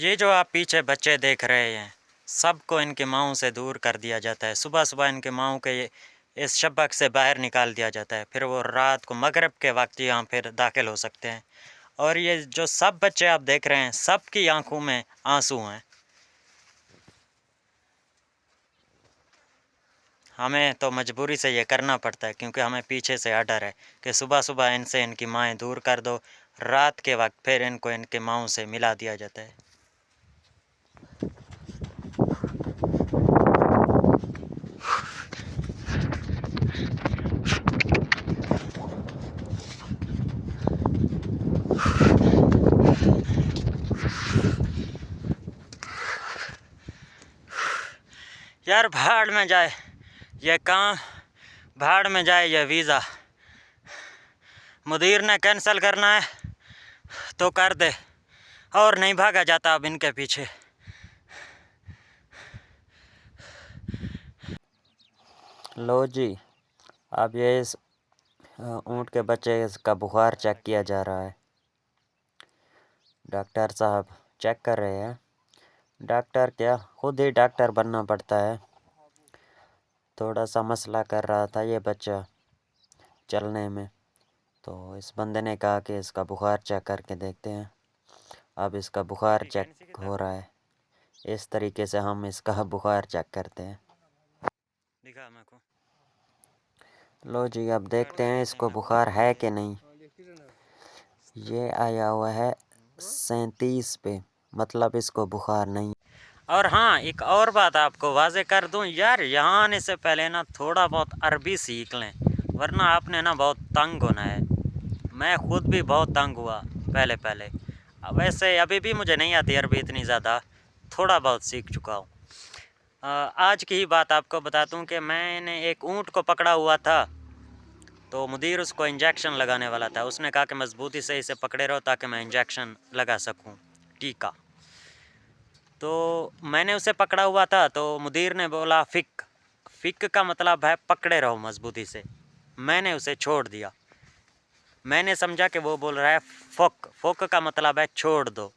ये जो आप पीछे बच्चे देख रहे हैं, सबको इनकी माँओं से दूर कर दिया जाता है। सुबह-सुबह इनके माँओं के इस शबक से बाहर निकाल दिया जाता है। फिर वो रात को मगरिब के वक़्त यहाँ फिर दाखिल हो सकते हैं। और ये जो सब बच्चे आप देख रहे हैं, सबकी आँखों में आँसू हैं। हमें तो मजबूरी से ये करना पड़ता है क्योंकि हमें पीछे से ऑर्डर है कि सुबह-सुबह इनसे इनकी माएँ दूर कर दो। रात के वक़्त फिर इनको इनके माँओं से मिला दिया जाता है। यार भाड़ में जाए ये काम, भाड़ में जाए ये वीज़ा। मुदीर ने कैंसिल करना है तो कर दे, और नहीं भागा जाता अब इनके पीछे। लो जी, अब ये इस ऊँट के बच्चे का बुखार चेक किया जा रहा है। डॉक्टर साहब चेक कर रहे हैं। डॉक्टर क्या, खुद ही डॉक्टर बनना पड़ता है। थोड़ा सा मसला कर रहा था ये बच्चा चलने में, तो इस बंदे ने कहा कि इसका बुखार चेक करके देखते हैं। अब इसका बुखार चेक हो रहा है। इस तरीके से हम इसका बुखार चेक करते हैं। दिखा मेरे को। लो जी, अब देखते हैं इसको बुखार है कि नहीं। ये आया हुआ है 37 पे, मतलब इसको बुखार नहीं। और हाँ, एक और बात आपको वाज़े कर दूं यार, यहाँ आने से पहले ना थोड़ा बहुत अरबी सीख लें, वरना आपने ना बहुत तंग होना है। मैं खुद भी बहुत तंग हुआ पहले पहले। वैसे अभी भी मुझे नहीं आती अरबी इतनी ज़्यादा, थोड़ा बहुत सीख चुका हूँ। आज की ही बात आपको बता दूं कि मैंने एक ऊँट को पकड़ा हुआ था, तो मुदीर उसको इंजेक्शन लगाने वाला था। उसने कहा कि मज़बूती से इसे पकड़े रहो ताकि मैं इंजेक्शन लगा सकूं, टीका। तो मैंने उसे पकड़ा हुआ था, तो मुदीर ने बोला फ़िक। फ़िक का मतलब है पकड़े रहो मज़बूती से। मैंने उसे छोड़ दिया। मैंने समझा कि वो बोल रहा है फ़ुक। फ़ुक का मतलब है छोड़ दो।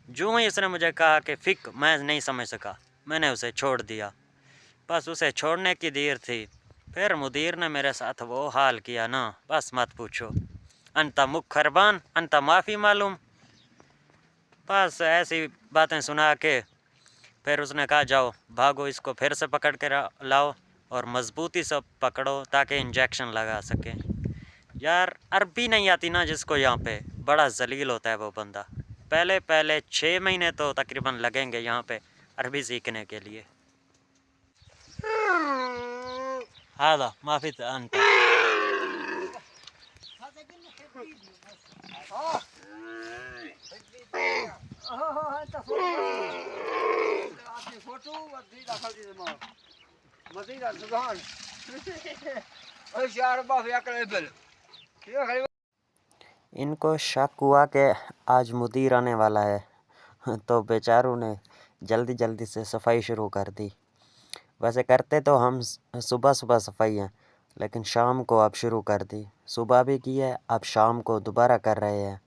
जो ही उसने मुझे कहा कि फ़िक, मैं नहीं समझ सका। मैंने उसे छोड़ दिया। बस उसे छोड़ने की देर थी, फिर मुदीर ने मेरे साथ वो हाल किया ना, बस मत पूछो। अंता मुखरबान अंता माफ़ी मालूम। बस ऐसी बातें सुना के फिर उसने कहा जाओ भागो, इसको फिर से पकड़ के लाओ और मज़बूती से पकड़ो ताकि इंजेक्शन लगा सके। यार अरबी नहीं आती ना जिसको, यहाँ पे बड़ा जलील होता है वो बंदा। पहले पहले 6 महीने तो तकरीबन लगेंगे यहाँ पे अरबी सीखने के लिए। हाँ माफ़ी अंता। इनको शक हुआ कि आज मुदीर आने वाला है, तो बेचारों ने जल्दी जल्दी से सफाई शुरू कर दी। वैसे करते तो हम सुबह सुबह सफाई हैं, लेकिन शाम को अब शुरू कर दी। सुबह भी की है, अब शाम को दोबारा कर रहे हैं।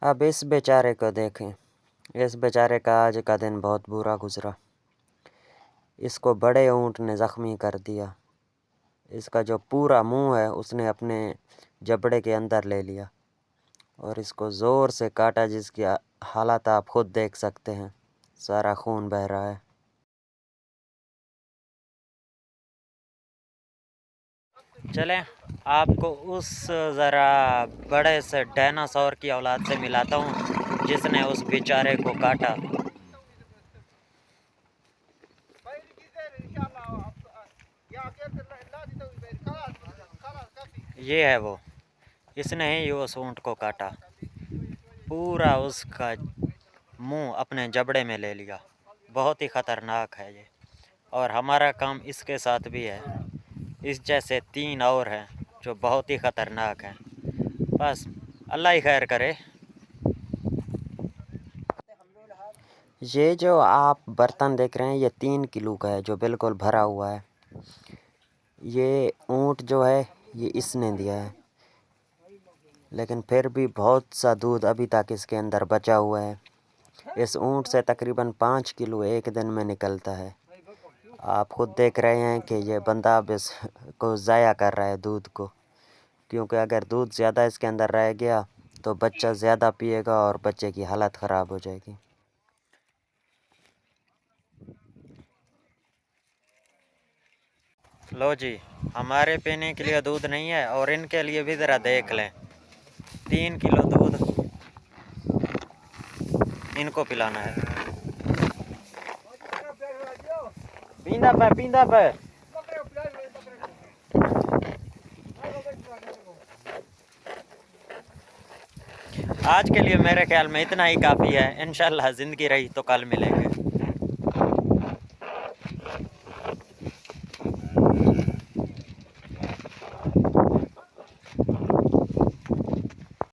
अब इस बेचारे को देखें, इस बेचारे का आज का दिन बहुत बुरा गुजरा। इसको बड़े ऊँट ने ज़ख्मी कर दिया। इसका जो पूरा मुंह है उसने अपने जबड़े के अंदर ले लिया और इसको ज़ोर से काटा, जिसकी हालत आप खुद देख सकते हैं। सारा खून बह रहा है। चलें आपको उस ज़रा बड़े से डायनासोर की औलाद से मिलाता हूँ जिसने उस बेचारे को काटा। ये है वो, इसने ही उस ऊँट को काटा, पूरा उसका मुंह अपने जबड़े में ले लिया। बहुत ही ख़तरनाक है ये, और हमारा काम इसके साथ भी है। इस जैसे 3 और हैं जो बहुत ही ख़तरनाक हैं। बस अल्लाह ही खैर करे। ये जो आप बर्तन देख रहे हैं ये 3 किलो का है, जो बिल्कुल भरा हुआ है। ये ऊँट जो है ये इसने दिया है। लेकिन फिर भी बहुत सा दूध अभी तक इसके अंदर बचा हुआ है। इस ऊँट से तकरीबन 5 किलो एक दिन में निकलता है। आप खुद देख रहे हैं कि ये बंदा अब इसको ज़ाया कर रहा है दूध को, क्योंकि अगर दूध ज़्यादा इसके अंदर रह गया तो बच्चा ज़्यादा पिएगा और बच्चे की हालत ख़राब हो जाएगी। लो जी, हमारे पीने के लिए दूध नहीं है और इनके लिए भी ज़रा देख लें। 3 किलो दूध इनको पिलाना है। पींदा पे। आज के लिए मेरे ख्याल में इतना ही काफ़ी है। इंशाल्लाह ज़िंदगी रही तो कल मिलेंगे।